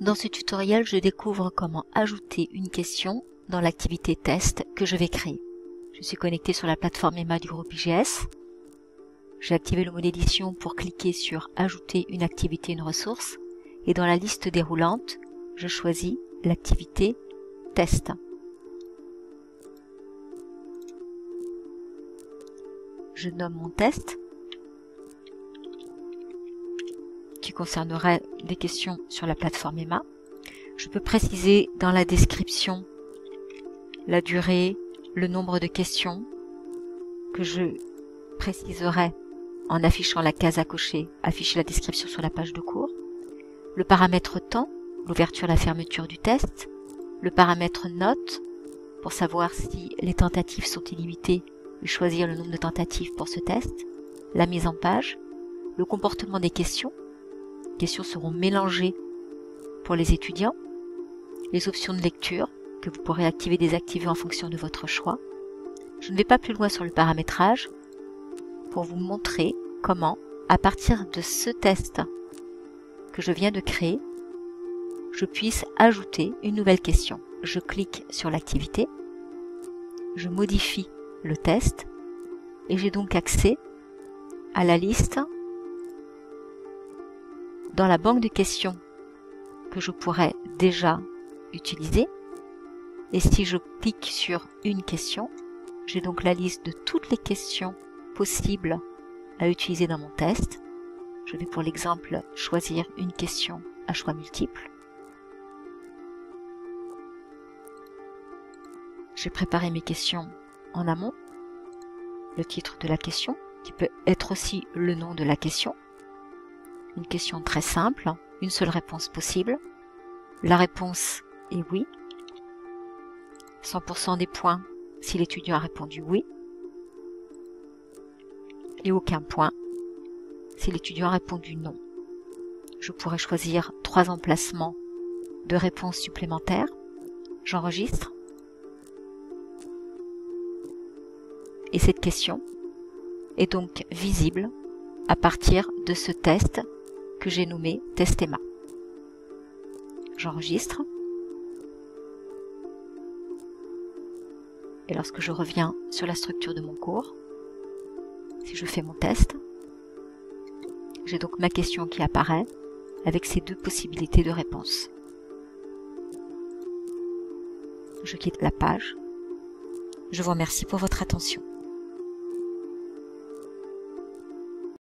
Dans ce tutoriel, je découvre comment ajouter une question dans l'activité test que je vais créer. Je suis connectée sur la plateforme Emma du groupe IGS. J'ai activé le mode édition pour cliquer sur Ajouter une activité, une ressource. Et dans la liste déroulante, je choisis l'activité test. Je nomme mon test, qui concernerait des questions sur la plateforme Emma. Je peux préciser dans la description la durée, le nombre de questions que je préciserai en affichant la case à cocher, afficher la description sur la page de cours, le paramètre temps, l'ouverture et la fermeture du test, le paramètre note pour savoir si les tentatives sont illimitées et choisir le nombre de tentatives pour ce test, la mise en page, le comportement des questions. Les questions seront mélangées pour les étudiants, les options de lecture que vous pourrez activer et désactiver en fonction de votre choix. Je ne vais pas plus loin sur le paramétrage pour vous montrer comment, à partir de ce test que je viens de créer, je puisse ajouter une nouvelle question. Je clique sur l'activité, je modifie le test et j'ai donc accès à la liste dans la banque de questions que je pourrais déjà utiliser. Et si je clique sur une question, j'ai donc la liste de toutes les questions possibles à utiliser dans mon test. Je vais pour l'exemple choisir une question à choix multiple. J'ai préparé mes questions en amont, le titre de la question, qui peut être aussi le nom de la question. Une question très simple, une seule réponse possible. La réponse est oui. 100% des points si l'étudiant a répondu oui. Et aucun point si l'étudiant a répondu non. Je pourrais choisir 3 emplacements de réponses supplémentaires. J'enregistre. Et cette question est donc visible à partir de ce test que j'ai nommé Test Emma. J'enregistre. Et lorsque je reviens sur la structure de mon cours, si je fais mon test, j'ai donc ma question qui apparaît avec ces 2 possibilités de réponse. Je quitte la page. Je vous remercie pour votre attention.